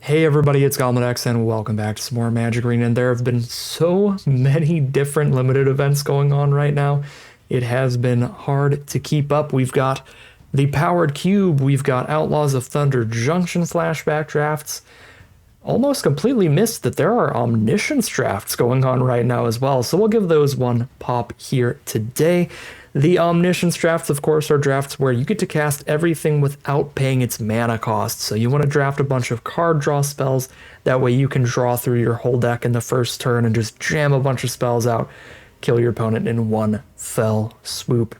Hey everybody, it's GoblinX and welcome back to some more Magic Arena. And there have been so many different limited events going on right now. It has been hard to keep up. We've got the Powered Cube, we've got Outlaws of Thunder Junction flashback drafts. Almost completely missed that there are Omniscience drafts going on right now as well, so we'll give those one pop here today. The Omniscience drafts, of course, are drafts where you get to cast everything without paying its mana cost. So you want to draft a bunch of card draw spells, that way you can draw through your whole deck in the first turn and just jam a bunch of spells out, kill your opponent in one fell swoop.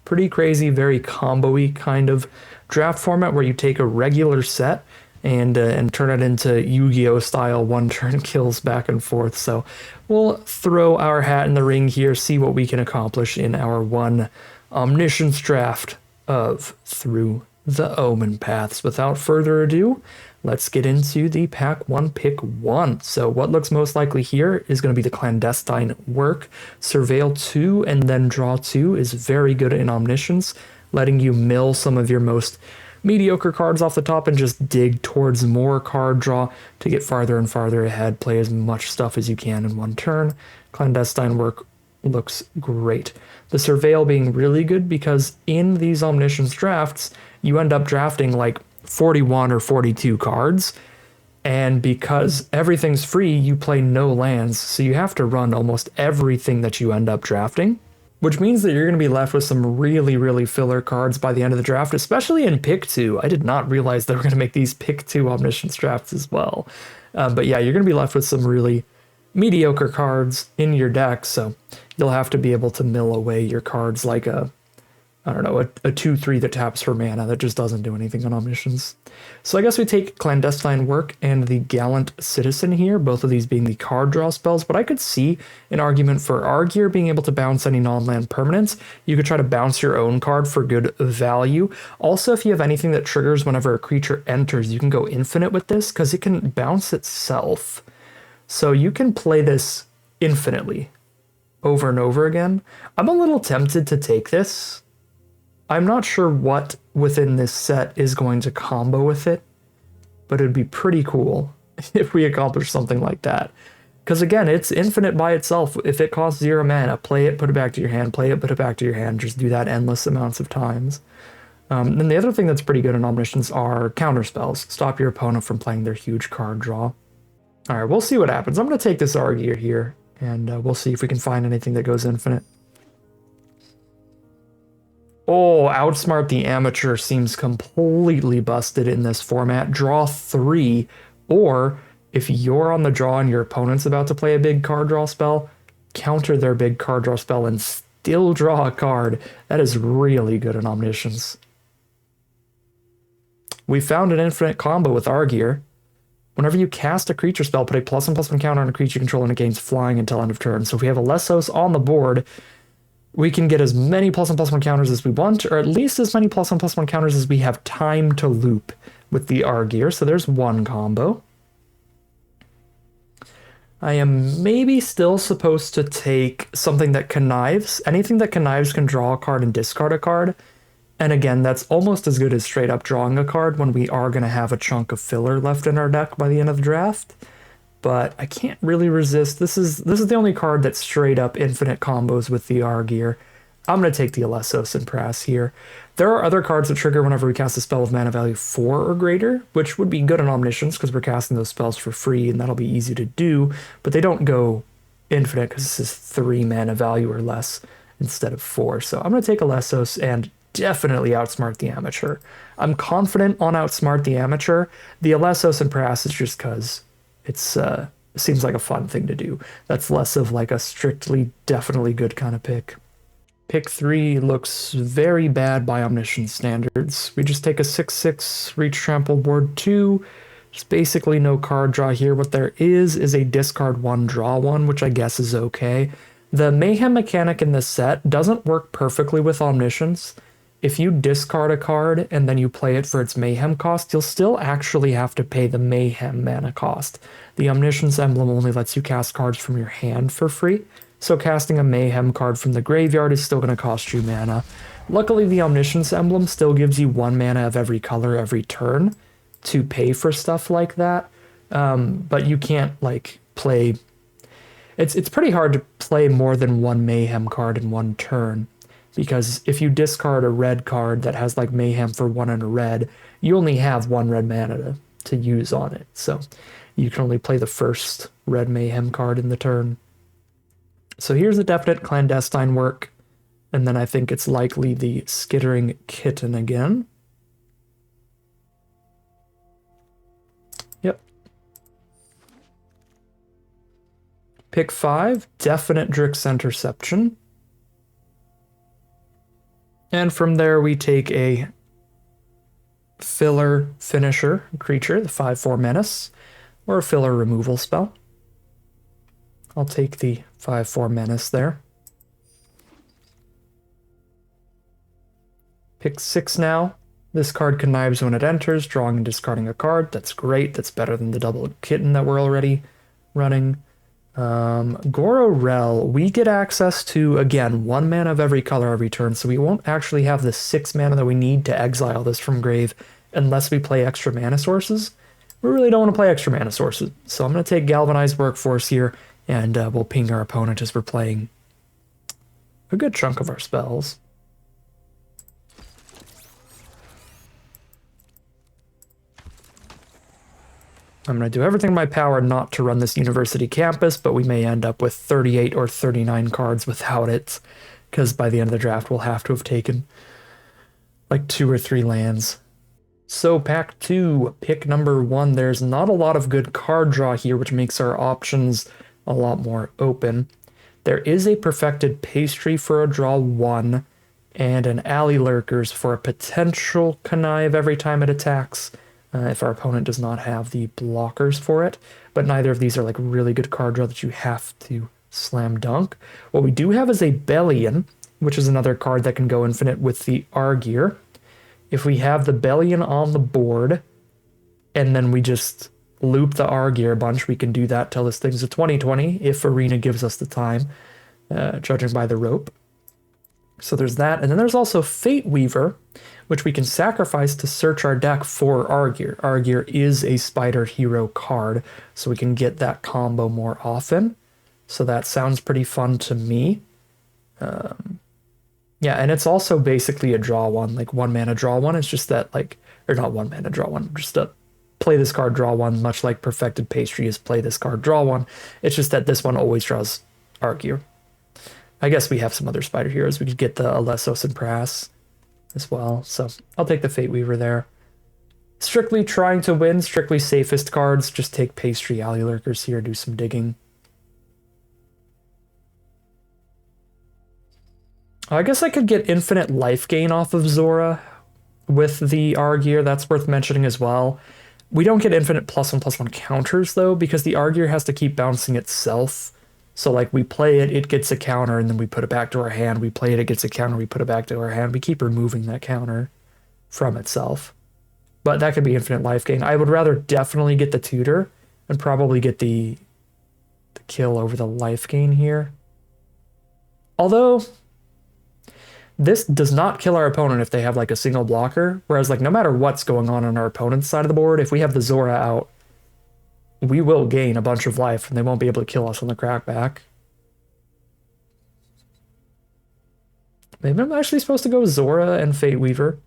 Pretty crazy, very combo-y kind of draft format where you take a regular set and turn it into Yu-Gi-Oh style one-turn kills back and forth. So we'll throw our hat in the ring here, see what we can accomplish in our one Omniscience draft of Through the Omenpaths. Without further ado, let's get into the pack 1 pick 1. So what looks most likely here is going to be the Clandestine Work. Surveil 2 and then Draw 2 is very good in Omniscience, letting you mill some of your most mediocre cards off the top and just dig towards more card draw to get farther and farther ahead. Play as much stuff as you can in one turn. Clandestine Work looks great. The Surveil being really good because in these Omniscience drafts, you end up drafting like 41 or 42 cards, and because everything's free, you play no lands, so you have to run almost everything that you end up drafting, which means that you're going to be left with some really filler cards by the end of the draft, especially in pick 2. I did not realize they were going to make these pick 2 Omniscience drafts as well. But yeah, you're going to be left with some really mediocre cards in your deck, so you'll have to be able to mill away your cards like a 2/3 that taps for mana that just doesn't do anything on Omniscience. So I guess we take Clandestine Work and the Gallant Citizen here, both of these being the card draw spells, but I could see an argument for Argear being able to bounce any non-land permanents. You could try to bounce your own card for good value. Also, if you have anything that triggers whenever a creature enters, you can go infinite with this because it can bounce itself. So you can play this infinitely over and over again. I'm a little tempted to take this. I'm not sure what within this set is going to combo with it, but it'd be pretty cool if we accomplish something like that. Because again, it's infinite by itself. If it costs 0 mana, play it, put it back to your hand, play it, put it back to your hand. Just do that endless amounts of times. And the other thing that's pretty good in Omniscience are counter spells. Stop your opponent from playing their huge card draw. All right, we'll see what happens. I'm going to take this Argear here, and we'll see if we can find anything that goes infinite. Oh, Outsmart the Amateur seems completely busted in this format. Draw 3, or if you're on the draw and your opponent's about to play a big card draw spell, counter their big card draw spell and still draw a card. That is really good in Omniscience. We found an infinite combo with Argear. Whenever you cast a creature spell, put a +1/+1 counter on a creature you control and it gains flying until end of turn. So if we have a Lessos on the board, we can get as many +1/+1 counters as we want, or at least as many +1/+1 counters as we have time to loop with the Argear. So there's one combo. I am maybe still supposed to take something that connives. Anything that connives can draw a card and discard a card. And again, that's almost as good as straight up drawing a card when we are going to have a chunk of filler left in our deck by the end of the draft. But I can't really resist. This is the only card that straight up infinite combos with the Argear. I'm going to take the Alessos and Prass here. There are other cards that trigger whenever we cast a spell with mana value 4 or greater, which would be good in Omniscience because we're casting those spells for free and that'll be easy to do, but they don't go infinite because this is 3 mana value or less instead of 4. So I'm going to take Alessos and definitely Outsmart the Amateur. I'm confident on Outsmart the Amateur. The Alessos and Prass is just because it seems like a fun thing to do. That's less of like a strictly definitely good kind of pick. Pick 3 looks very bad by Omniscience standards. We just take a 6/6 Reach Trample board 2. Just basically no card draw here. What there is a discard 1, draw 1, which I guess is okay. The Mayhem mechanic in this set doesn't work perfectly with Omniscience. If you discard a card and then you play it for its Mayhem cost, you'll still actually have to pay the Mayhem mana cost. The Omniscience Emblem only lets you cast cards from your hand for free, so casting a Mayhem card from the graveyard is still going to cost you mana. Luckily, the Omniscience Emblem still gives you 1 mana of every color every turn, to pay for stuff like that. But you can't like play. It's pretty hard to play more than one Mayhem card in one turn, because if you discard a red card that has like Mayhem for 1 and a red, you only have 1 red mana to use on it. So you can only play the first red Mayhem card in the turn. So here's a definite clandestine work, and then I think it's likely the Skittering Kitten again. Yep. Pick 5, definite Drix Interception. And from there we take a filler finisher creature, the 5/4 Menace, or a filler removal spell. I'll take the 5/4 Menace there. Pick 6 now. This card connives when it enters, drawing and discarding a card. That's great. That's better than the double kitten that we're already running. Goro-Rel, we get access to, again, 1 mana of every color every turn, so we won't actually have the 6 mana that we need to exile this from grave unless we play extra mana sources. We really don't want to play extra mana sources, so I'm going to take Galvanized Workforce here, and we'll ping our opponent as we're playing a good chunk of our spells. I'm going to do everything in my power not to run this university campus, but we may end up with 38 or 39 cards without it, because by the end of the draft we'll have to have taken like 2 or 3 lands. So pack 2, pick number 1. There's not a lot of good card draw here, which makes our options a lot more open. There is a Perfected Pastry for a draw 1, and an Alley Lurkers for a potential connive every time it attacks, if our opponent does not have the blockers for it. But neither of these are like really good card draw that you have to slam dunk. What we do have is a Bellion, which is another card that can go infinite with the Argear. If we have the Bellion on the board, and then we just loop the Argear a bunch, we can do that till this thing's a 20/20, if Arena gives us the time, judging by the rope. So there's that, and then there's also Fate Weaver, which we can sacrifice to search our deck for Argear. Argear is a Spider Hero card, so we can get that combo more often. So that sounds pretty fun to me. Yeah, and it's also basically a draw 1, like 1 mana draw 1. It's just that, like, or not 1 mana draw 1, just a play this card draw 1, much like Perfected Pastry is play this card draw 1. It's just that this one always draws Argear. I guess we have some other Spider Heroes. We could get the Alessos and Prass as well. So I'll take the Fate Weaver there. Strictly trying to win, strictly safest cards. Just take Pastry, Alley Lurkers here, do some digging. I guess I could get infinite life gain off of Zora with the Argear. That's worth mentioning as well. We don't get infinite +1/+1 counters though, because the Argear has to keep bouncing itself. So like we play it, it gets a counter, and then we put it back to our hand. We play it, it gets a counter, we put it back to our hand. We keep removing that counter from itself. But that could be infinite life gain. I would rather definitely get the tutor and probably get the kill over the life gain here. Although this does not kill our opponent if they have like a single blocker, whereas like no matter what's going on our opponent's side of the board, if we have the Zora out, we will gain a bunch of life and they won't be able to kill us on the crackback. Maybe I'm actually supposed to go Zora and Fate Weaver.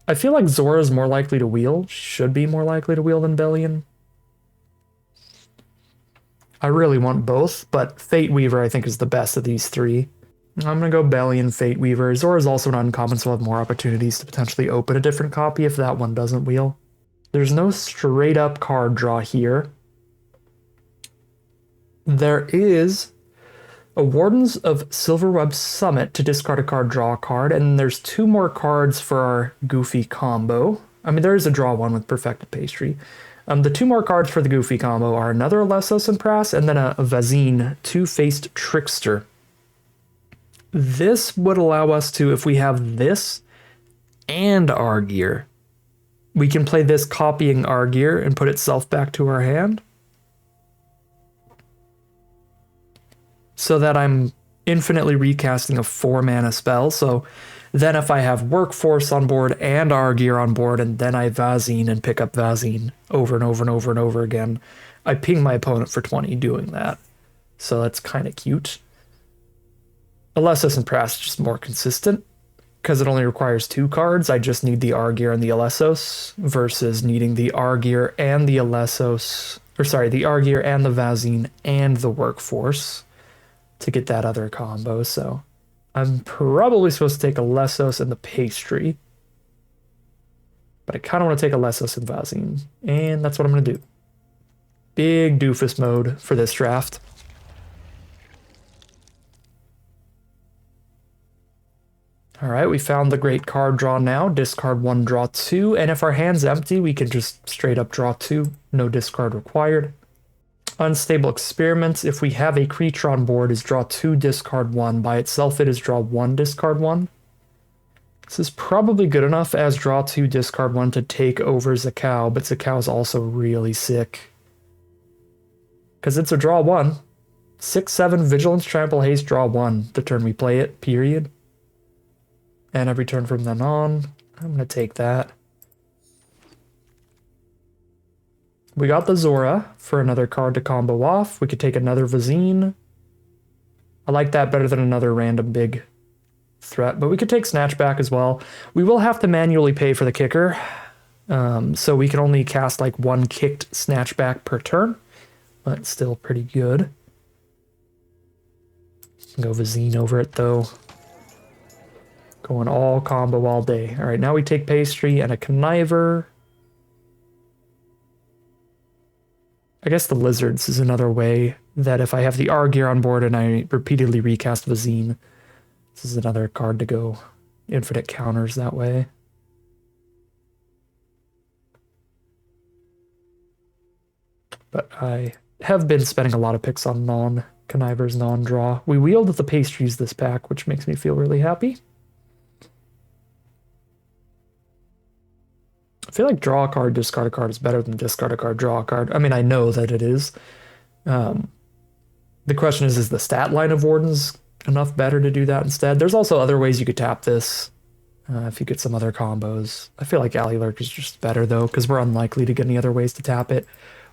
I feel like Zora is more likely to wheel, should be more likely to wheel than Bellion. I really want both, but Fate Weaver I think is the best of these 3. I'm going to go Bellion, Fate Weaver. Zora is also an uncommon, so we'll have more opportunities to potentially open a different copy if that one doesn't wheel. There's no straight up card draw here. There is a Wardens of Silverweb Summit to discard a card, draw a card, and there's 2 more cards for our goofy combo. I mean, there is a draw 1 with Perfected Pastry. The 2 more cards for the goofy combo are another Alessos and Prass, and then a Vazine, Two-Faced Trickster. This would allow us to, if we have this and Argear, we can play this copying Argear and put itself back to our hand. So that I'm infinitely recasting a 4 mana spell. So Then if I have Workforce on board and Argear on board, and then I Vazine and pick up Vazine over and over and over and over again, I ping my opponent for 20 doing that. So that's kind of cute. Alessos and Prass is just more consistent because it only requires 2 cards. I just need the Argear and the Alessos versus needing the Argear and the Alessos, or sorry, the Argear and the Vazine and the Workforce to get that other combo. So I'm probably supposed to take Alessos and the Pastry, but I kind of want to take Alessos and Vazine, and that's what I'm going to do. Big doofus mode for this draft. All right, we found the great card draw now. Discard 1, draw 2, and if our hand's empty, we can just straight up draw 2. No discard required. Unstable Experiments, if we have a creature on board, is draw 2, discard 1. By itself, it is draw 1, discard 1. This is probably good enough as draw 2, discard 1 to take over Zakao, but Zakao is also really sick. Because it's a draw 1. 6/7 Vigilance, Trample, Haste, draw 1 the turn we play it, period. And every turn from then on, I'm going to take that. We got the Zora for another card to combo off. We could take another Vazine. I like that better than another random big threat, but we could take Snatchback as well. We will have to manually pay for the kicker, so we can only cast like 1 kicked Snatchback per turn, but still pretty good. Go Vazine over it though. Going all combo all day. All right, now we take Pastry and a Conniver. I guess the Lizards is another way that if I have the Argear on board and I repeatedly recast Vazine, this is another card to go infinite counters that way. But I have been spending a lot of picks on non-Connivers, non-draw. We wielded the Pastries this pack, which makes me feel really happy. I feel like draw a card, discard a card is better than discard a card, draw a card. I mean, I know that it is. The question is the stat line of Wardens enough better to do that instead? There's also other ways you could tap this if you get some other combos. I feel like Alley Lurk is just better, though, because we're unlikely to get any other ways to tap it.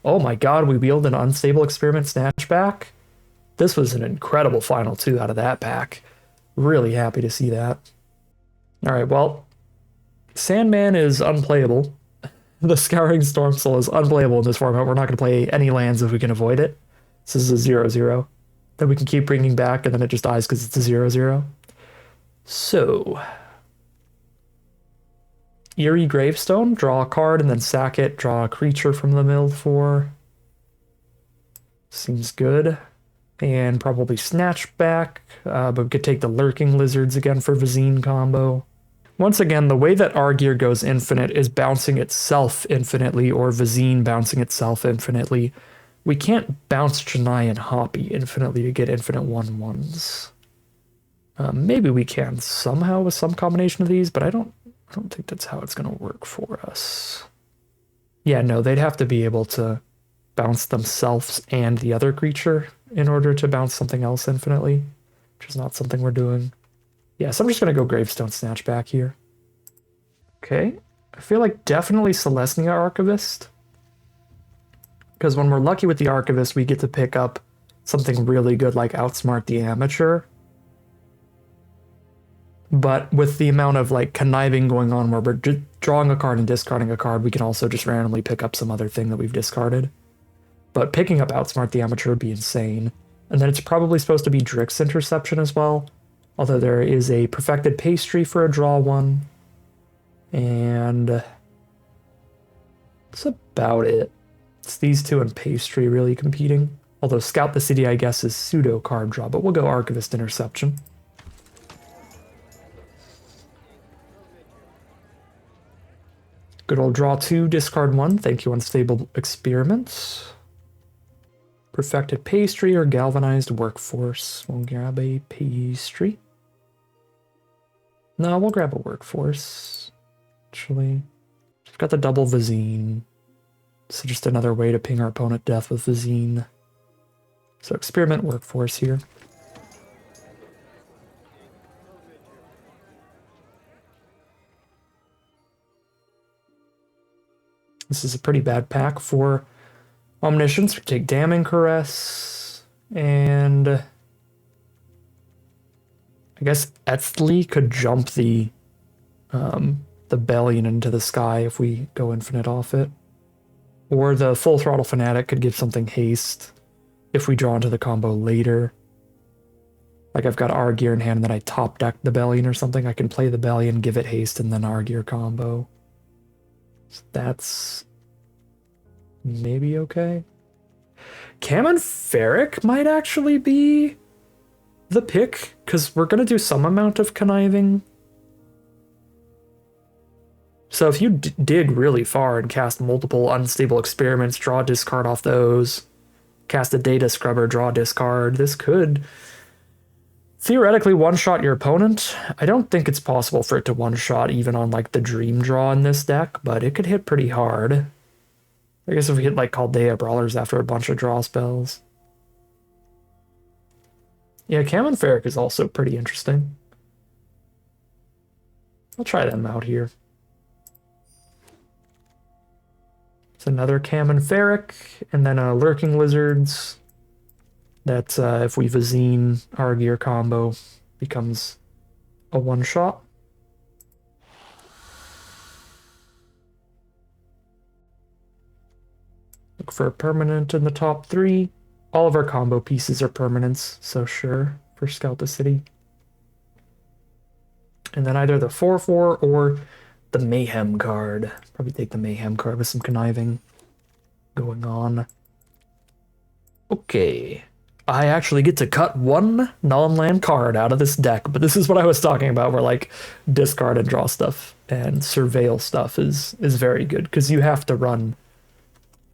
Oh my god, we wielded an Unstable Experiment Snatchback. This was an incredible final 2 out of that pack. Really happy to see that. All right, well, Sandman is unplayable. The Scouring Stormsoul is unplayable in this format. We're not going to play any lands if we can avoid it. This is a 0/0 that we can keep bringing back, and then it just dies because it's a 0/0. So, Eerie Gravestone, draw a card and then sack it, draw a creature from the mill for. Seems good. And probably Snatchback, but we could take the Lurking Lizards again for Vazine combo. Once again, the way that Argear goes infinite is bouncing itself infinitely, or Vazine bouncing itself infinitely. We can't bounce Chennai and Hoppy infinitely to get infinite 1/1s. Maybe we can somehow with some combination of these, but I don't think that's how it's going to work for us. Yeah, no, they'd have to be able to bounce themselves and the other creature in order to bounce something else infinitely, which is not something we're doing. Yeah, so I'm just going to go Gravestone Snatchback here. Okay, I feel like definitely Celestia Archivist. Because when we're lucky with the Archivist, we get to pick up something really good like Outsmart the Amateur. But with the amount of like conniving going on where we're drawing a card and discarding a card, we can also just randomly pick up some other thing that we've discarded. But picking up Outsmart the Amateur would be insane. And then it's probably supposed to be Drix Interception as well. Although there is a Perfected Pastry for a draw 1. And that's about it. It's these two and Pastry really competing. Although Scout the City, I guess, is pseudo card draw, but we'll go Archivist Interception. Good old draw 2, discard 1. Thank you, Unstable Experiments. Perfected Pastry or Galvanized Workforce. We'll grab a Pastry. No, we'll grab a Workforce, actually. We've got the double Vazine. So just another way to ping our opponent death with Vazine. So Experiment Workforce here. This is a pretty bad pack for Omniscience. We take Damning Caress, and I guess Ethley could jump the Bellion into the sky if we go infinite off it. Or the Full Throttle Fanatic could give something haste if we draw into the combo later. Like I've got Argear in hand and then I top deck the Bellion or something. I can play the Bellion, give it haste, and then Argear combo. So that's maybe okay. Kamen Ferric might actually be the pick, because we're going to do some amount of conniving. So if you dig really far and cast multiple unstable experiments, draw a discard off those, cast a data scrubber, draw a discard, this could theoretically one-shot your opponent. I don't think it's possible for it to one-shot even on like the dream draw in this deck, but it could hit pretty hard. I guess if we hit like Chaldea Brawlers after a bunch of draw spells. Yeah, Kamen Ferric is also pretty interesting. I'll try them out here. It's another Kamen Ferric, and then Lurking Lizards. That if we Vazine Argear combo becomes a one-shot. Look for a permanent in the top 3. All of our combo pieces are permanents, so sure, for Scout the City. And then either the 4/4 or the Mayhem card. Probably take the Mayhem card with some conniving going on. Okay. I actually get to cut one non-land card out of this deck, but this is what I was talking about, where like discard and draw stuff and surveil stuff is very good, because you have to run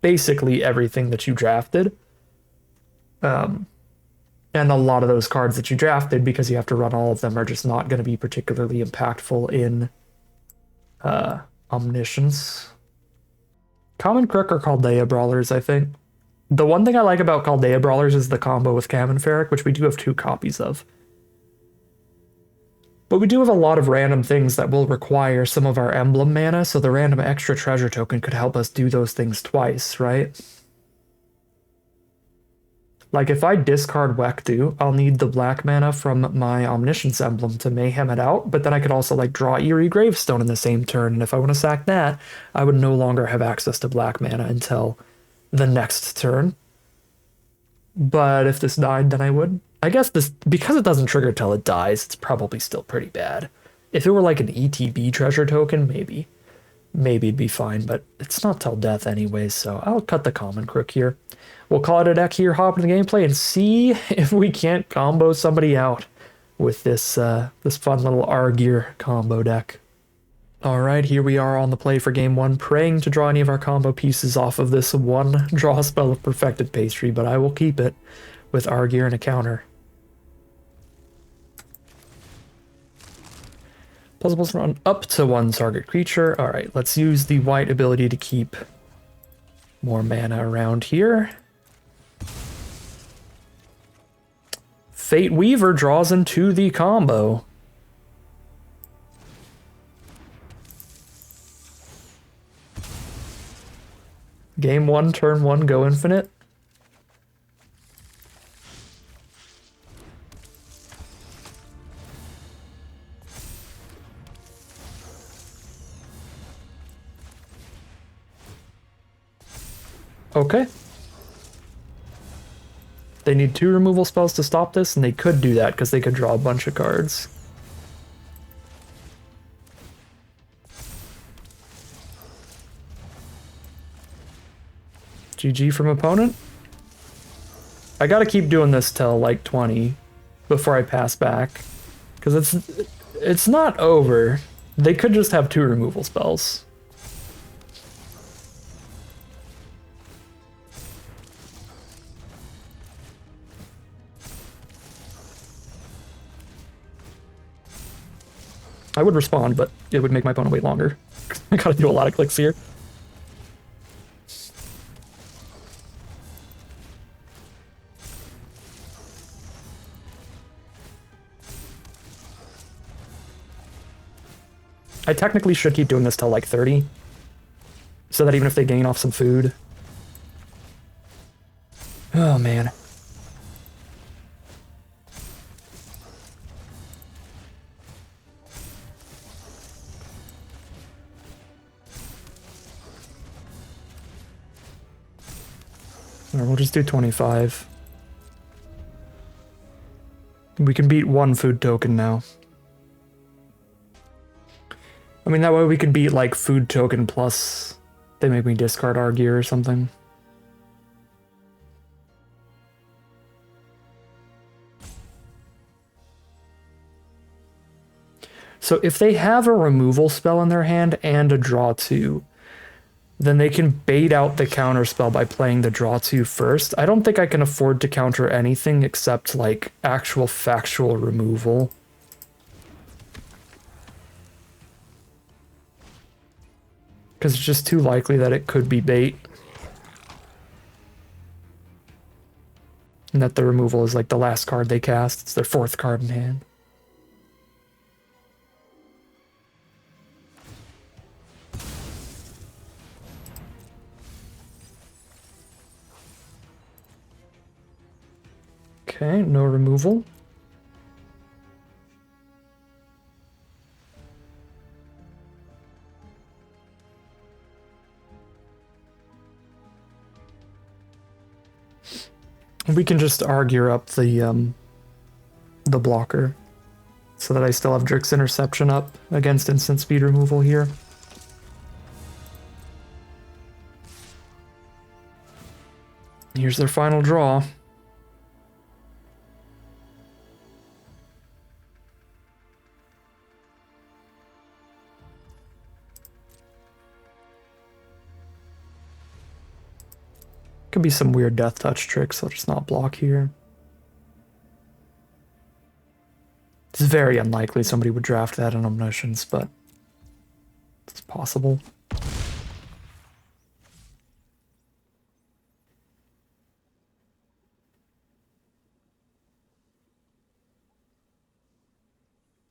basically everything that you drafted. And a lot of those cards that you drafted, because you have to run all of them, are just not going to be particularly impactful in Omniscience. Common Crook or Chaldea Brawlers, I think. The one thing I like about Chaldea Brawlers is the combo with Kamen Ferric, which we do have 2 copies of. But we do have a lot of random things that will require some of our Emblem mana, so the random extra treasure token could help us do those things twice, right? Like if I discard Wektu, I'll need the black mana from my Omniscience Emblem to Mayhem it out, but then I could also like draw Eerie Gravestone in the same turn, and if I want to sack that, I would no longer have access to black mana until the next turn. But if this died, then I would. I guess this, because it doesn't trigger till it dies, it's probably still pretty bad. If it were like an ETB treasure token, maybe it'd be fine, but it's not till death anyways, so I'll cut the Common Crook here. We'll call it a deck here, hop into the gameplay, and see if we can't combo somebody out with this this fun little Argear combo deck. Alright, here we are on the play for game 1, praying to draw any of our combo pieces off of this one draw spell of Perfected Pastry, but I will keep it with Argear and a counter. Puzzles run up to 1 target creature. Alright, let's use the white ability to keep more mana around here. Fate Weaver draws into the combo. Game 1, turn 1, go infinite. Okay. They need 2 removal spells to stop this, and they could do that because they could draw a bunch of cards. GG from opponent. I gotta keep doing this till like 20 before I pass back, because it's not over. They could just have 2 removal spells. I would respond, but it would make my opponent wait longer. I gotta do a lot of clicks here. I technically should keep doing this till like 30. So that even if they gain off some food. Oh, man. Alright, we'll just do 25. We can beat one food token now. I mean, that way we can beat, like, food token plus they make me discard our gear or something. So if they have a removal spell in their hand and a draw 2, then they can bait out the counter spell by playing the draw 2 first. I don't think I can afford to counter anything except, like, actual factual removal. Because it's just too likely that it could be bait. And that the removal is, like, the last card they cast. It's their 4th card in hand. Okay, no removal. We can just argue up the blocker so that I still have Drix Interception up against instant speed removal here. Here's their final draw. Could be some weird death touch tricks, so I'll just not block here. It's very unlikely somebody would draft that in Omniscience, but it's possible.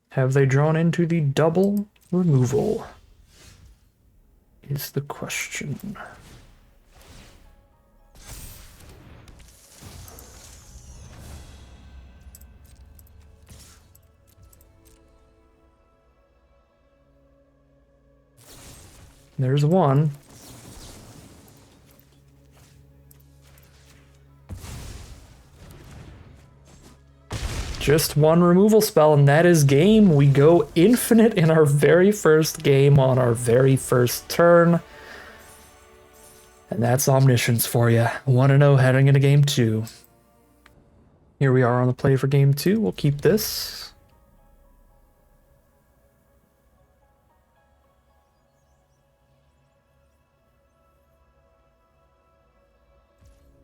Have they drawn into the double removal? Is the question. There's one. Just one removal spell, and that is game. We go infinite in our very first game on our very first turn. And that's Omniscience for you. 1-0 heading into game 2. Here we are on the play for game 2. We'll keep this.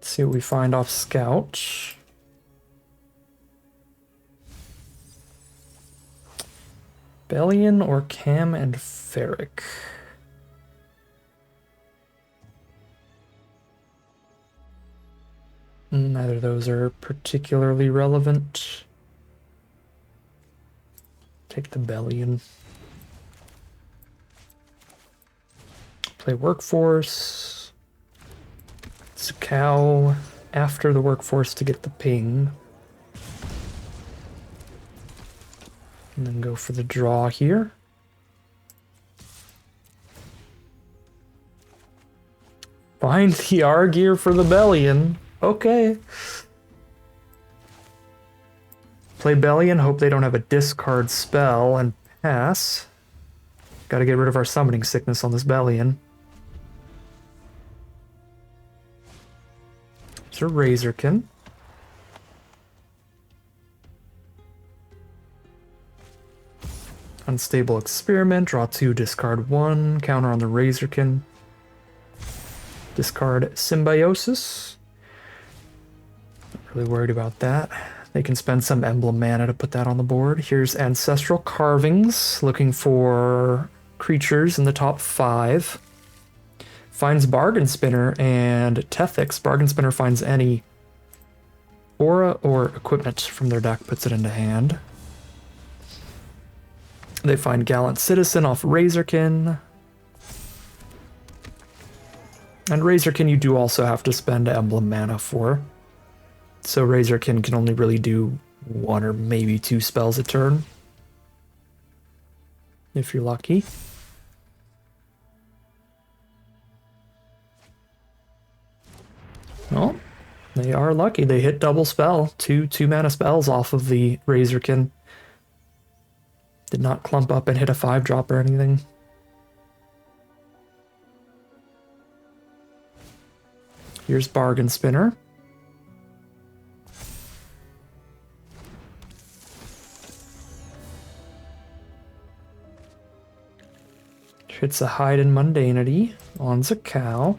See what we find off Scout. Bellion or Cam and Ferric. Neither of those are particularly relevant. Take the Bellion. Play Workforce. It's a cow after the Workforce to get the ping. And then go for the draw here. Find the R-Gear for the Bellion. Okay. Play Bellion, hope they don't have a discard spell, and pass. Gotta get rid of our Summoning Sickness on this Bellion. It's a Razorkin. Unstable Experiment, draw 2, discard 1, counter on the Razorkin. Discard Symbiosis. Not really worried about that. They can spend some Emblem mana to put that on the board. Here's Ancestral Carvings, looking for creatures in the top 5. Finds Bargain Spinner and Tethix. Bargain Spinner finds any aura or equipment from their deck, puts it into hand. They find Gallant Citizen off Razorkin. And Razorkin you do also have to spend Emblem mana for. So Razorkin can only really do 1 or maybe 2 spells a turn. If you're lucky. Well, they are lucky. They hit double spell. Two mana spells off of the Razorkin. Did not clump up and hit a 5-drop or anything. Here's Bargain Spinner. Hits a Hide in Mundanity on Zakao.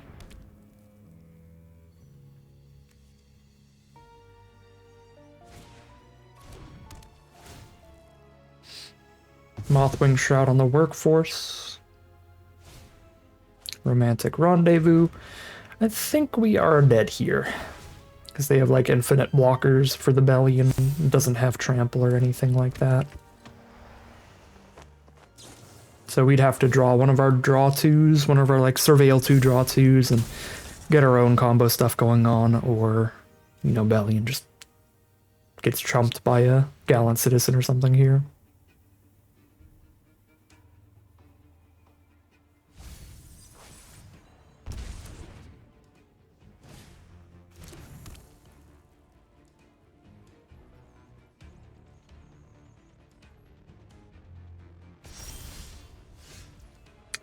Mothwing Shroud on the Workforce. Romantic Rendezvous. I think we are dead here. Because they have like infinite blockers for the belly and it doesn't have trample or anything like that. So we'd have to draw one of our draw 2s, one of our like Surveil 2 draw 2s, and get our own combo stuff going on, or, you know, Bellion just gets trumped by a Gallant Citizen or something here.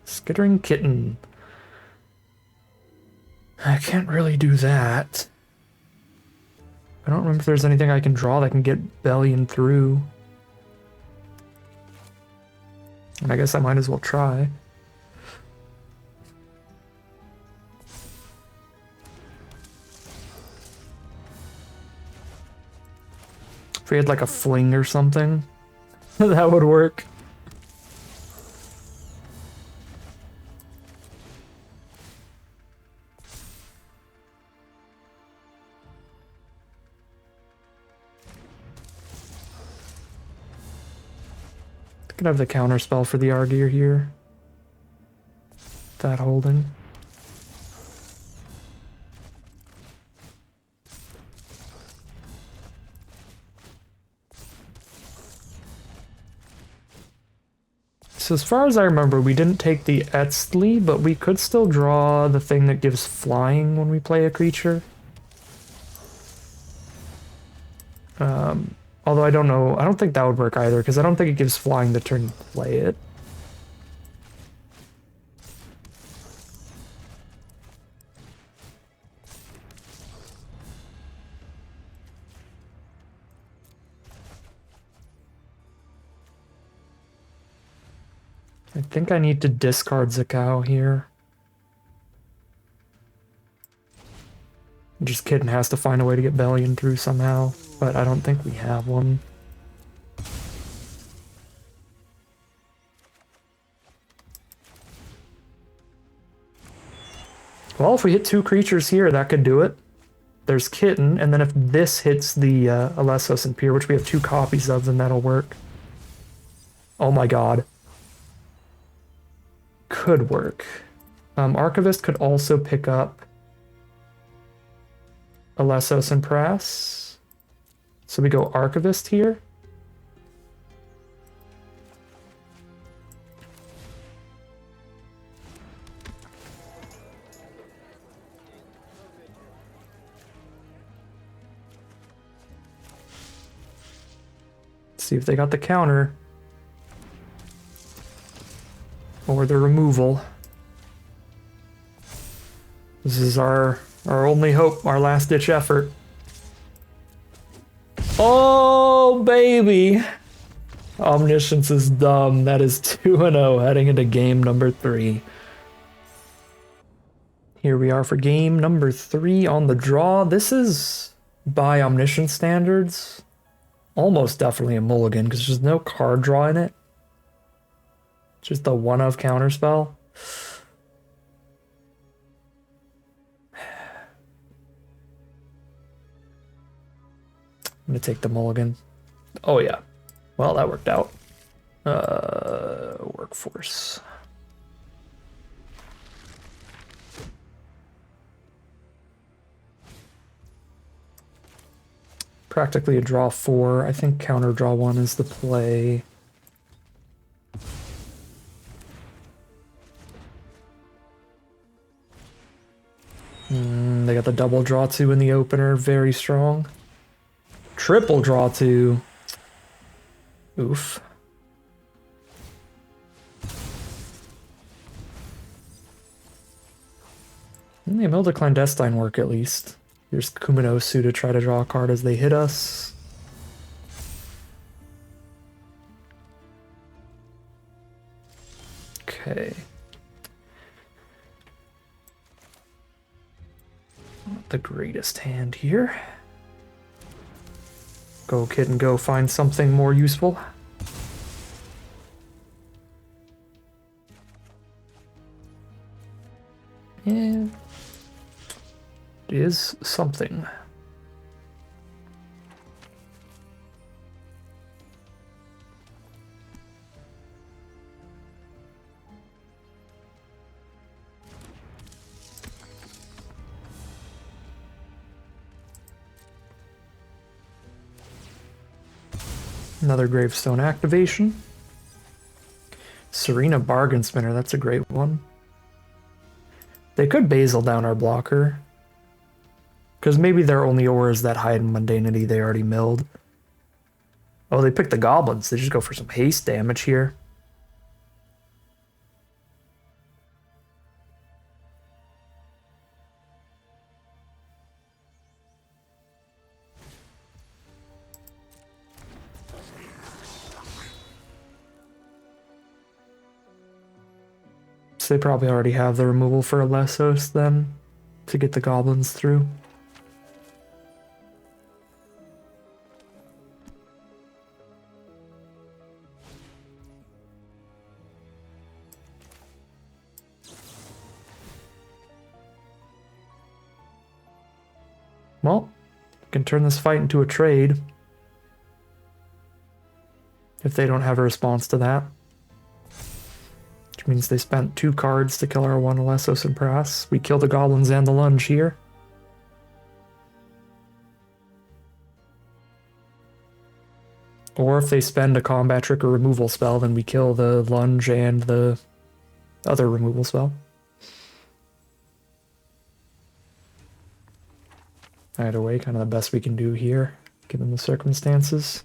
Skittering Kitten. I can't really do that. I don't remember if there's anything I can draw that can get Bellion through. And I guess I might as well try. If we had like a fling or something, that would work. Could have the counter spell for the Argeir here. That holding. So as far as I remember, we didn't take the Etzli, but we could still draw the thing that gives flying when we play a creature. Although I don't know, I don't think that would work either, because I don't think it gives flying the turn to play it. I think I need to discard Zakao here. Just kidding, has to find a way to get Bellion through somehow, but I don't think we have one. Well, if we hit 2 creatures here, that could do it. There's Kitten, and then if this hits the Alessos and Pier, which we have 2 copies of, then that'll work. Oh my god. Could work. Archivist could also pick up Alessos and Press. So we go Archivist here. See if they got the counter. Or the removal. This is our only hope, our last-ditch effort. Oh, baby! Omniscience is dumb. That is 2-0 heading into game number 3. Here we are for game number 3 on the draw. This is, by Omniscience standards, almost definitely a mulligan, because there's no card draw in it. Just the one-of counterspell. I'm gonna take the mulligan. Oh yeah. Well, that worked out. Workforce. practically a draw 4. I think counter draw 1 is the play. They got the double draw 2 in the opener, very strong. Triple draw 2. Oof. And they milled a clandestine work at least. Here's Kuminosu to try to draw a card as they hit us. Okay. Not the greatest hand here. Go, kid, and go find something more useful. Yeah. It is something. Another gravestone activation. Serena Bargain Spinner, that's a great one. They could basil down our blocker. Because maybe their only auras that hide in mundanity they already milled. Oh, they picked the goblins. They just go for some haste damage here. So they probably already have the removal for Alessos then to get the goblins through. Well, we can turn this fight into a trade. If they don't have a response to that. Which means they spent 2 cards to kill our 1 Alessos and Prass. We kill the goblins and the lunge here. Or if they spend a combat trick or removal spell, then we kill the lunge and the other removal spell. Either way, kind of the best we can do here, given the circumstances.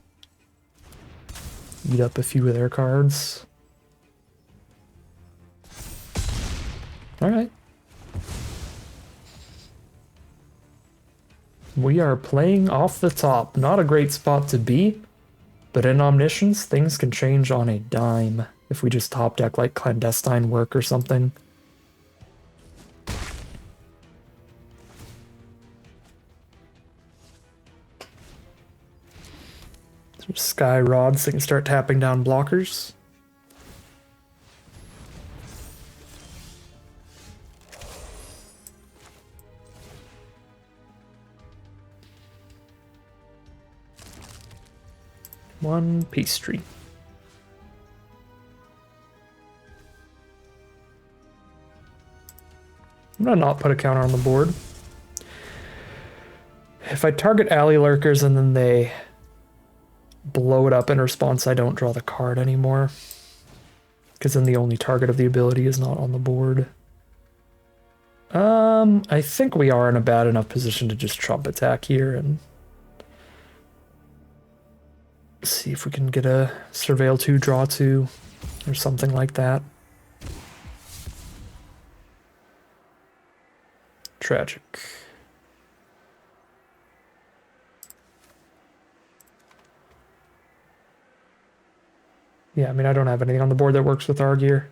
Eat up a few of their cards. Alright. We are playing off the top. Not a great spot to be, but in Omniscience, things can change on a dime if we just top deck like Clandestine Work or something. Sky Rods, they can start tapping down blockers. One peace tree. I'm gonna not put a counter on the board. If I target alley lurkers and then they blow it up in response, I don't draw the card anymore. Because then the only target of the ability is not on the board. I think we are in a bad enough position to just trump attack here and see if we can get a Surveil 2, Draw 2, or something like that. Tragic. Yeah, I mean, I don't have anything on the board that works with our gear.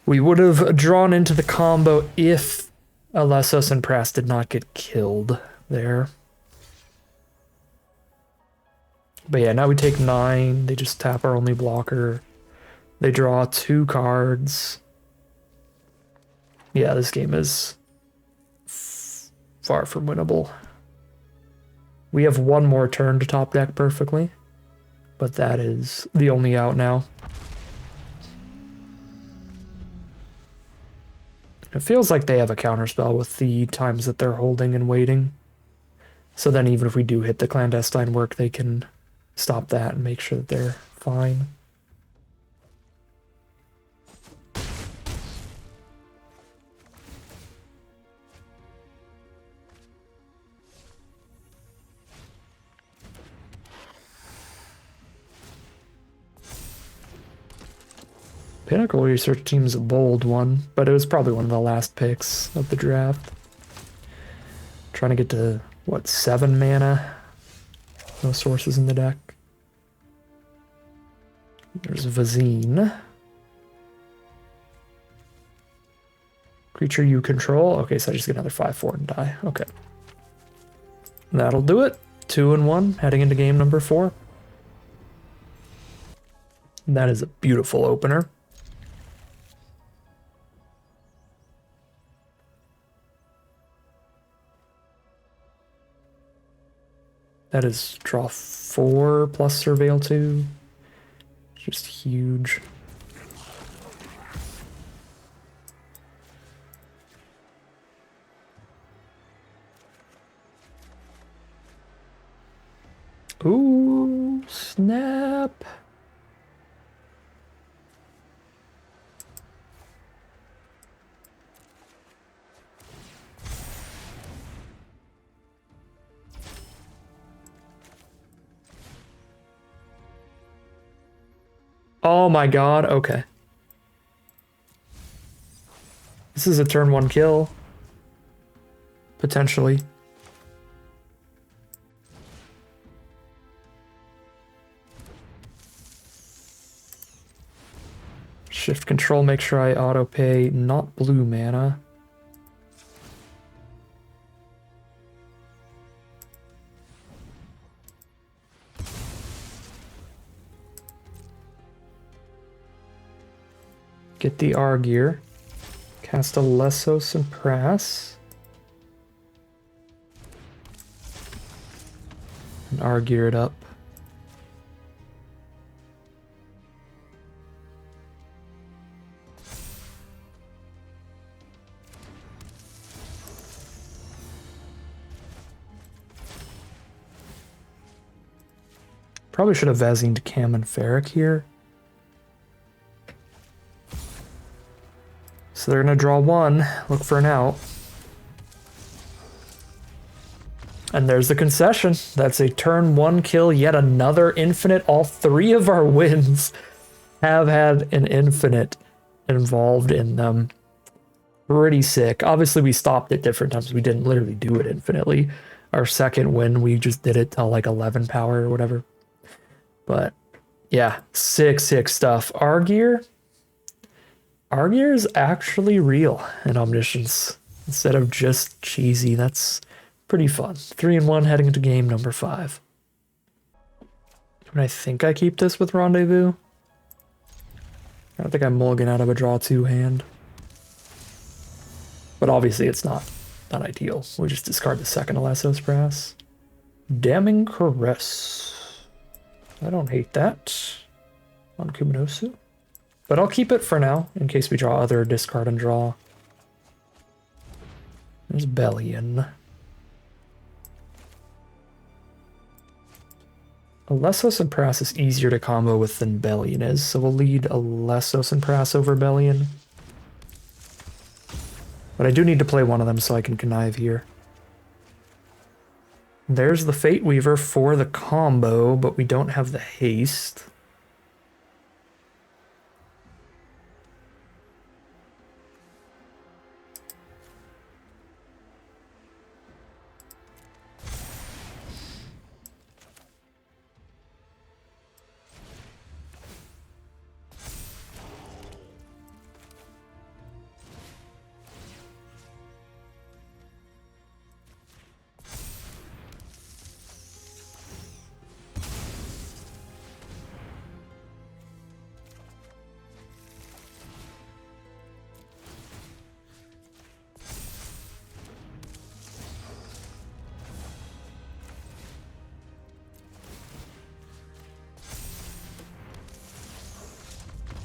We would have drawn into the combo if Alessos and Prass did not get killed there. But yeah, now we take 9. They just tap our only blocker. They draw 2 cards. Yeah, this game is far from winnable. We have one more turn to top deck perfectly, but that is the only out now. It feels like they have a counterspell with the times that they're holding and waiting. So then even if we do hit the clandestine work, they can stop that and make sure that they're fine. Pinnacle Research Team's a bold one, but it was probably one of the last picks of the draft. Trying to get to, what, 7 mana? No sources in the deck. There's Vazine. Creature you control. Okay, so I just get another 5/4 and die. Okay. That'll do it. 2-1, heading into game number 4. That is a beautiful opener. That is draw 4 plus Surveil 2. Just huge. Ooh, snap. Oh my god, okay. This is a turn 1 kill. Potentially. Shift control, make sure I auto pay not blue mana. Get the Argear. Cast a Lessos and Press. And Argear it up. Probably should have Vazined Cam and Ferric here. So they're going to draw 1, look for an out. And there's the concession. That's a turn 1 kill, yet another infinite. All 3 of our wins have had an infinite involved in them. Pretty sick. Obviously, we stopped at different times. We didn't literally do it infinitely. Our second win, we just did it to like 11 power or whatever. But yeah, sick stuff. Argear is actually real in Omniscience instead of just cheesy. That's pretty fun. 3-1 heading into game number 5. And I think I keep this with Rendezvous. I don't think I mulligan out of a draw 2 hand. But obviously it's not ideal. We just discard the second Lessos Press. Damning Caress. I don't hate that on Kuminosu. But I'll keep it for now, in case we draw other discard and draw. There's Bellion. A Lessos and Prass is easier to combo with than Bellion is, so we'll lead a Lessos and Prass over Bellion. But I do need to play one of them so I can connive here. There's the Fate Weaver for the combo, but we don't have the haste.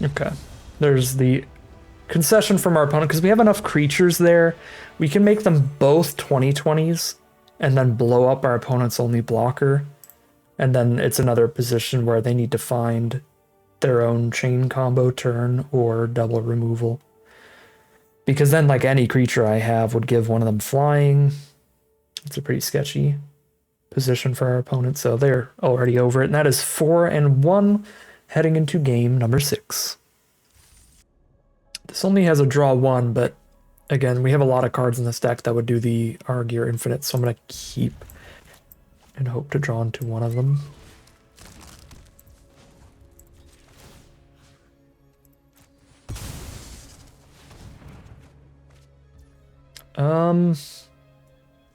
Okay, there's the concession from our opponent, because we have enough creatures there. We can make them both 20/20s and then blow up our opponent's only blocker. And then it's another position where they need to find their own chain combo turn or double removal. Because then, like, any creature I have would give one of them flying. It's a pretty sketchy position for our opponent, so they're already over it. And that is 4-1 heading into game number 6. This only has a draw 1, but again, we have a lot of cards in this deck that would do the Argear Infinite, so I'm going to keep and hope to draw into one of them.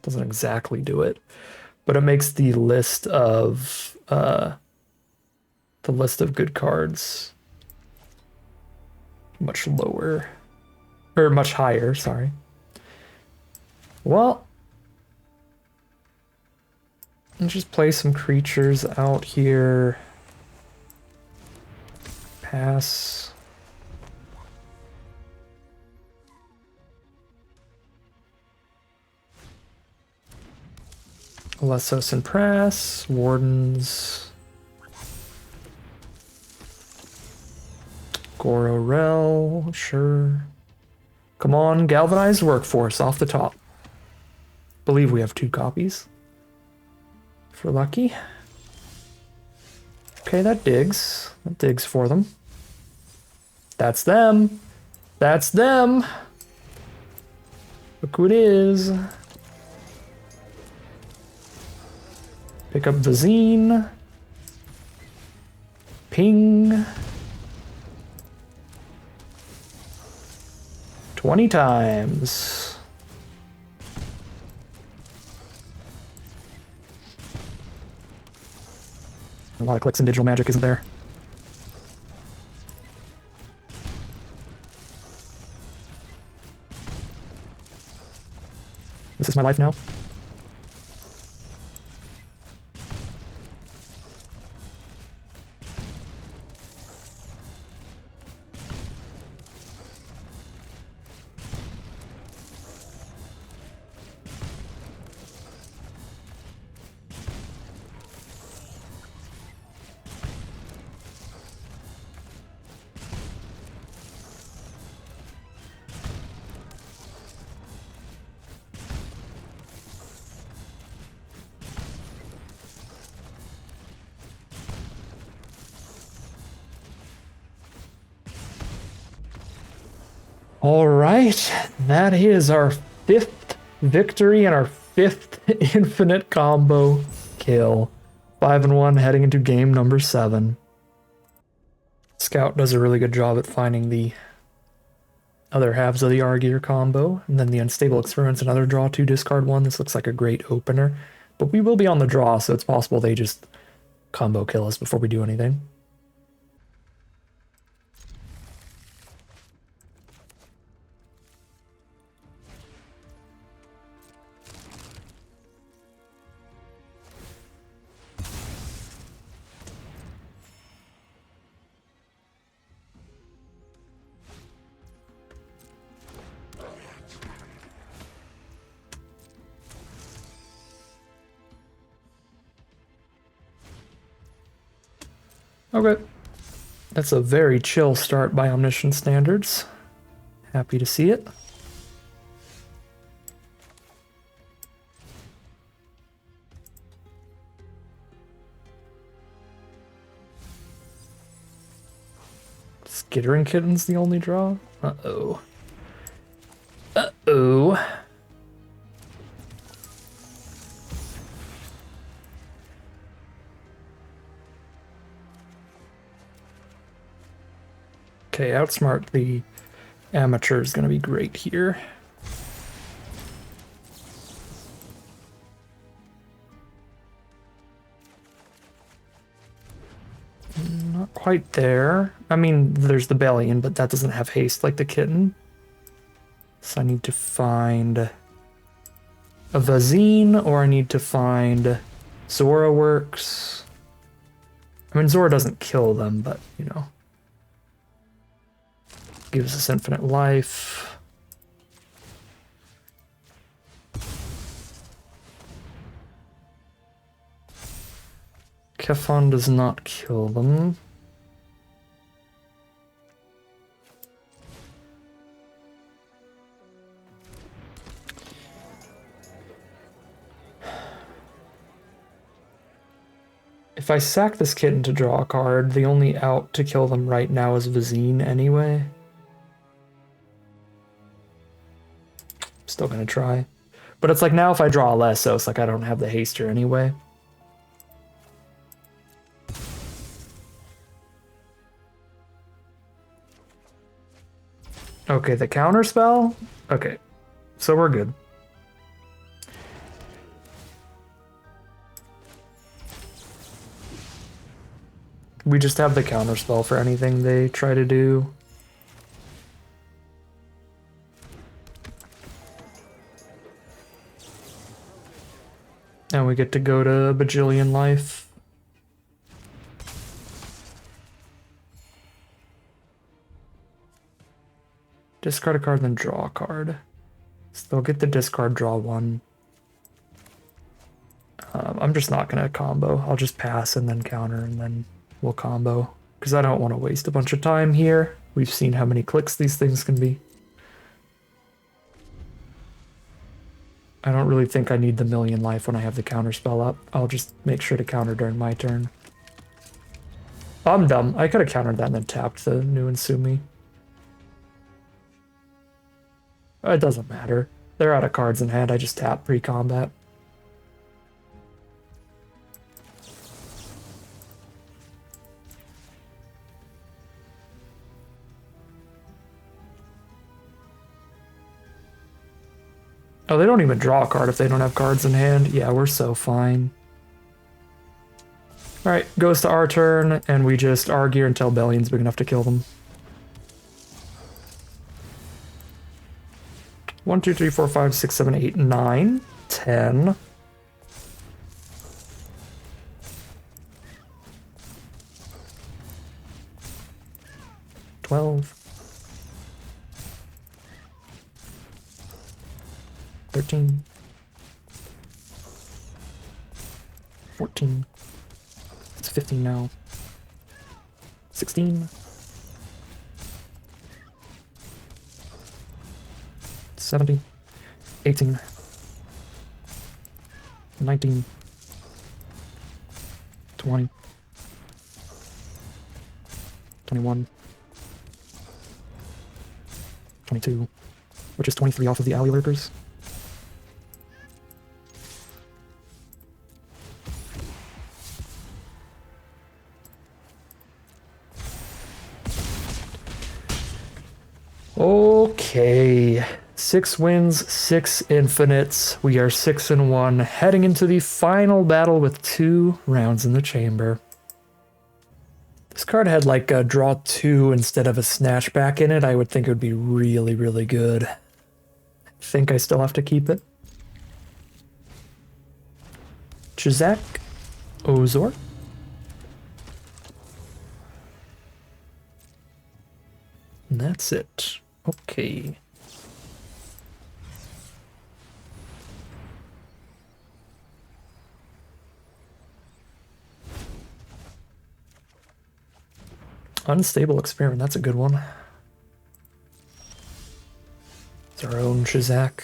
Doesn't exactly do it, but it makes the list of good cards much lower, or much higher, sorry. Well, let's just play some creatures out here. Pass. Lessos and Press, Wardens, Gororel, sure. Come on, Galvanized Workforce off the top. Believe we have 2 copies. If we're lucky. Okay, that digs. That digs for them. That's them. That's them. Look who it is. Pick up the zine. Ping. 20 times. A lot of clicks in digital magic, isn't there? This is my life now. All right, that is our 5th victory and our 5th infinite combo kill. 5-1 heading into game number 7. Scout does a really good job at finding the other halves of the Argear combo, and then the Unstable Experiment's another draw 2, discard 1. This looks like a great opener, but we will be on the draw, so it's possible they just combo kill us before we do anything. Okay. That's a very chill start by Omniscience standards. Happy to see it. Skittering Kitten's the only draw? Uh-oh. Uh-oh. Okay, outsmart the amateur is going to be great here. Not quite there. I mean, there's the Bellion, but that doesn't have haste like the kitten. So I need to find a Vazine, or I need to find Zora works. I mean, Zora doesn't kill them, but, you know. Gives us infinite life. Kefon does not kill them. If I sack this kitten to draw a card, the only out to kill them right now is Vizine anyway. Still gonna try. But it's like now if I draw a Lesso, it's like I don't have the haster anyway. Okay, the counter spell? Okay, so we're good. We just have the counter spell for anything they try to do. And we get to go to Bajillion Life. Discard a card, then draw a card. So they'll get the discard, draw one. I'm just not going to combo. I'll just pass and then counter and then we'll combo. Because I don't want to waste a bunch of time here. We've seen how many clicks these things can be. I don't really think I need the million life when I have the counter spell up. I'll just make sure to counter during my turn. I'm dumb. I could have countered that and then tapped the new Insumi. It doesn't matter. They're out of cards in hand. I just tap pre-combat. Oh, they don't even draw a card if they don't have cards in hand. Yeah, we're so fine. Alright, goes to our turn, and we just argue until Bellion's big enough to kill them. 1, 2, 3, 4, 5, 6, 7, 8, 9, 10. $12. 13. 14. It's 15 now. 16. 17. 18. 19. 20. 21. 22. Which is 23 off of the alley lurkers. Okay, 6 wins, 6 infinites. We are 6-1, heading into the final battle with 2 rounds in the chamber. This card had like a draw 2 instead of a snatchback in it. I would think it would be really, really good. I think I still have to keep it. Chizak, Ozor. And that's it. Okay. Unstable Experiment, that's a good one. It's our own Chizak.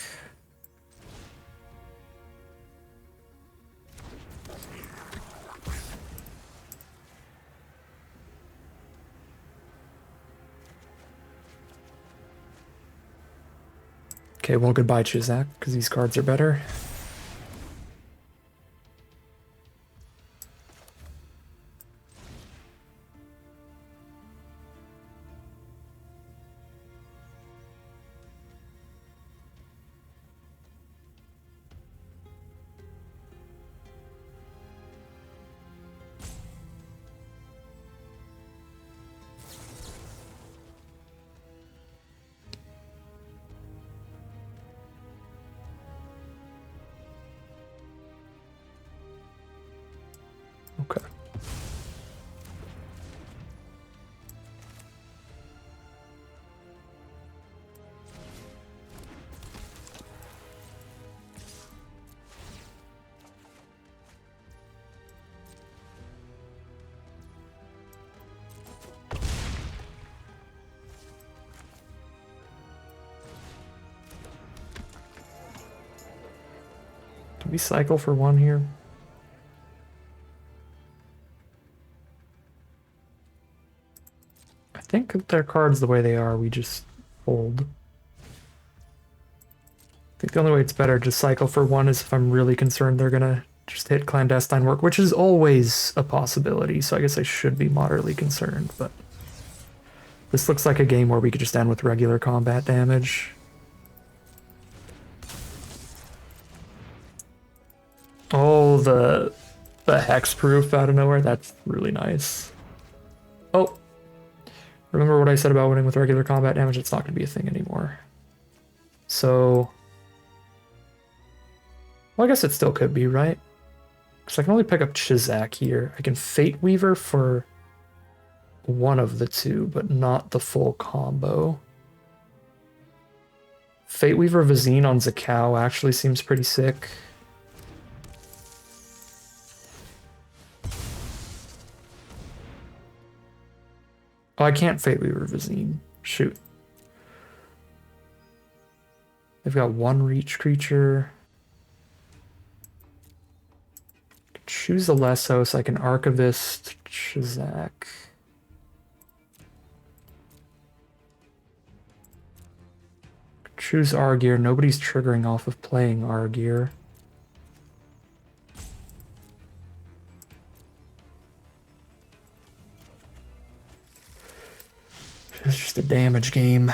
Okay, well, goodbye, Chizak, because these cards are better. Do we cycle for one here? I think their cards the way they are, we just fold. I think the only way it's better to cycle for one is if I'm really concerned they're gonna just hit clandestine work, which is always a possibility, so I guess I should be moderately concerned, but this looks like a game where we could just end with regular combat damage. Oh, the hexproof out of nowhere, that's really nice. Oh, remember what I said about winning with regular combat damage? It's not going to be a thing anymore. So, well, I guess it still could be, right? Because I can only pick up Chizak here. I can Fate Weaver for one of the two, but not the full combo. Fate Weaver Vizine on Zakao actually seems pretty sick. Oh, I can't Fate Weaver Vizine. Shoot. They've got one reach creature. Choose a Lessos. I can Archivist Chizak. Choose Argear. Nobody's triggering off of playing Argear. It's just a damage game.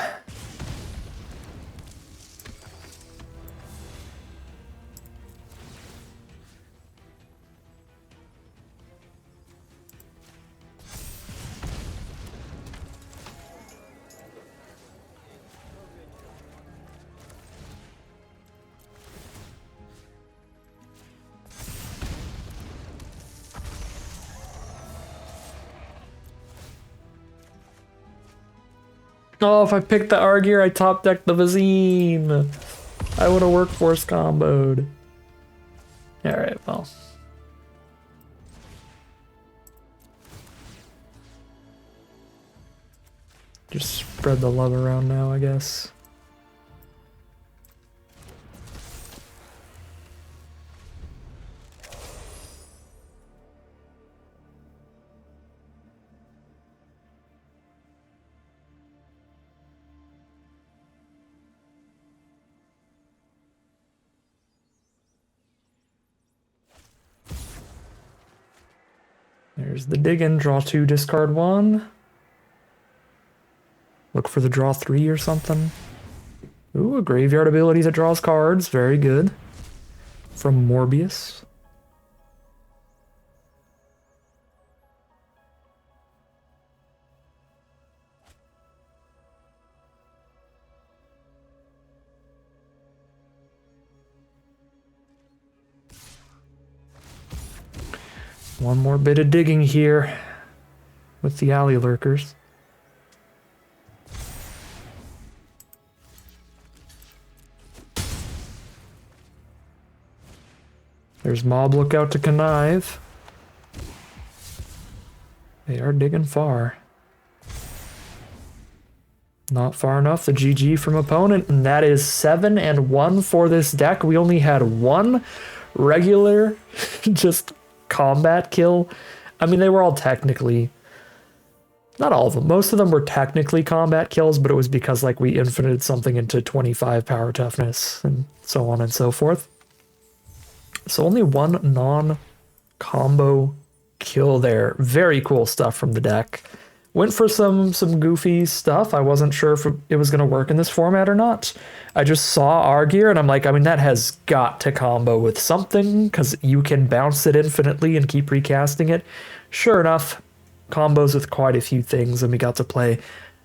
Oh, if I picked the Argear, I top decked the Vizine. I would have workforce comboed. Alright, well. Just spread the love around now, I guess. There's the diggin', draw 2, discard 1. Look for the draw 3 or something. Ooh, a graveyard ability that draws cards, very good. From Morbius. One more bit of digging here with the alley lurkers. There's Mob Lookout to connive. They are digging far. Not far enough. The GG from opponent, and that is 7-1 for this deck. We only had one regular just combat kill. I mean, they were all technically, not all of them, most of them were technically combat kills, but it was because like we infinited something into 25 power toughness and so on and so forth. So only one non-combo kill there. Very cool stuff from the deck. Went for some goofy stuff. I wasn't sure if it was going to work in this format or not. I just saw Argear and I'm like, I mean, that has got to combo with something because you can bounce it infinitely and keep recasting it. Sure enough, combos with quite a few things, and we got to play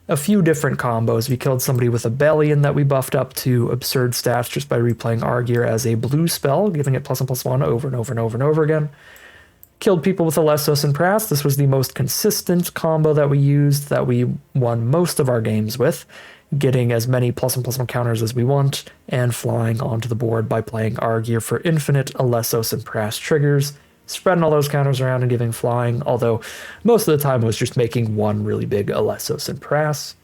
a few different combos. We killed somebody with a Bellion that we buffed up to absurd stats just by replaying Argear as a blue spell, giving it +1/+1 over and over and over and over again. Killed people with a Lessos and Prass. This was the most consistent combo that we used, that we won most of our games with, getting as many +1/+1 counters as we want, and flying onto the board by playing Argear for infinite Lessos and Prass triggers, spreading all those counters around and giving flying, although most of the time it was just making one really big Lessos and Prass.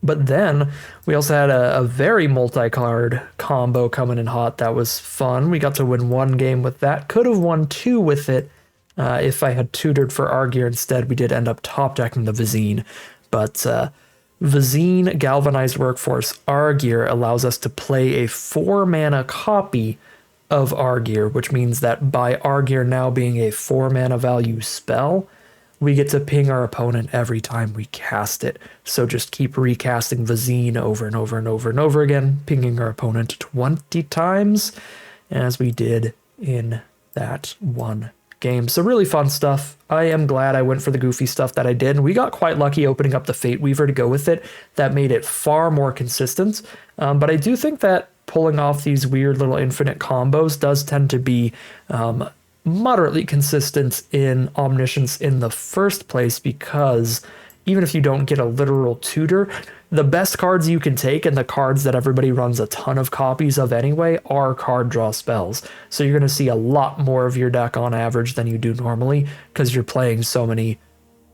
But then we also had a very multi-card combo coming in hot that was fun. We got to win one game with that. Could have won two with it if I had tutored for Argear instead. We did end up top decking the Vizine. But Vizine Galvanized Workforce Argear allows us to play a 4-mana copy of Argear, which means that by Argear now being a 4-mana value spell, we get to ping our opponent every time we cast it. So just keep recasting Vizine over and over and over and over again, pinging our opponent 20 times, as we did in that one game. So really fun stuff. I am glad I went for the goofy stuff that I did. We got quite lucky opening up the Fate Weaver to go with it. That made it far more consistent. But I do think that pulling off these weird little infinite combos does tend to be moderately consistent in Omniscience in the first place, because even if you don't get a literal tutor, the best cards you can take and the cards that everybody runs a ton of copies of anyway are card draw spells. So you're going to see a lot more of your deck on average than you do normally, because you're playing so many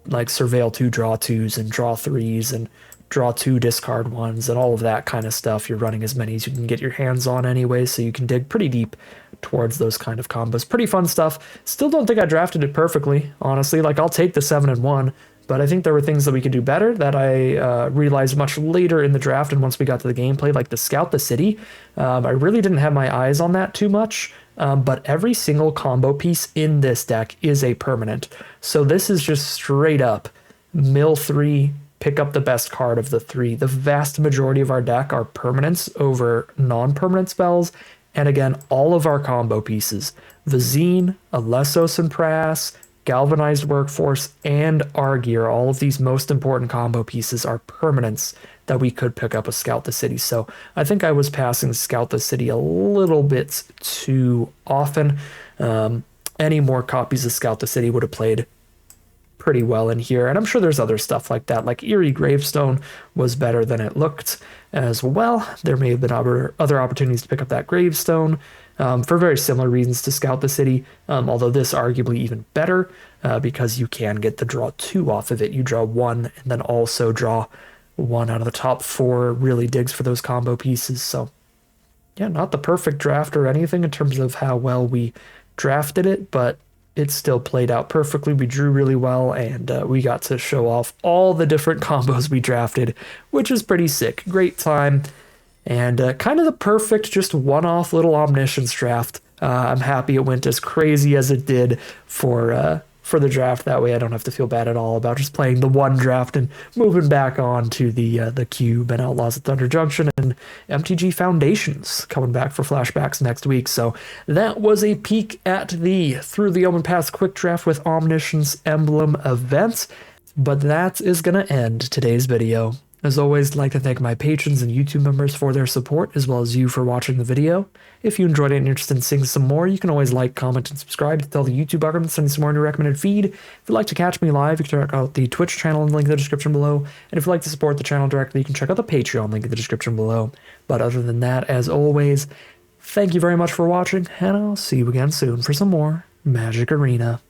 like Surveil 2 draw 2s and draw 3s and draw 2 discard 1s and all of that kind of stuff. You're running as many as you can get your hands on anyway, so you can dig pretty deep towards those kind of combos. Pretty fun stuff. Still don't think I drafted it perfectly, honestly. Like, I'll take the 7-1, but I think there were things that we could do better that I realized much later in the draft and once we got to the gameplay, like the Scout the City. I really didn't have my eyes on that too much, but every single combo piece in this deck is a permanent. So this is just straight up mill 3, pick up the best card of the 3. The vast majority of our deck are permanents over non-permanent spells. And again, all of our combo pieces, Vizine, Alessos and Prass, Galvanized Workforce, and Argear, all of these most important combo pieces are permanents that we could pick up a Scout the City. So I think I was passing Scout the City a little bit too often. Any more copies of Scout the City would have played pretty well in here, and I'm sure there's other stuff like that, like Eerie Gravestone was better than it looked as well. There may have been other opportunities to pick up that Gravestone for very similar reasons to Scout the City, although this arguably even better because you can get the draw 2 off of it. You draw 1 and then also draw 1 out of the top 4. Really digs for those combo pieces. So yeah, not the perfect draft or anything in terms of how well we drafted it, but it still played out perfectly. We drew really well, and we got to show off all the different combos we drafted, which is pretty sick. Great time, and kind of the perfect just one-off little Omniscience draft. I'm happy it went as crazy as it did for the draft. That way I don't have to feel bad at all about just playing the one draft and moving back on to the Cube and Outlaws at Thunder Junction and MTG Foundations coming back for flashbacks next week. So that was a peek at the Through the Omenpaths quick draft with Omniscience Emblem events. But that is going to end today's video. As always, I'd like to thank my patrons and YouTube members for their support, as well as you for watching the video. If you enjoyed it and you're interested in seeing some more, you can always like, comment, and subscribe to tell the YouTube algorithm to send you some more in your recommended feed. If you'd like to catch me live, you can check out the Twitch channel and link in the description below. And if you'd like to support the channel directly, you can check out the Patreon link in the description below. But other than that, as always, thank you very much for watching, and I'll see you again soon for some more Magic Arena.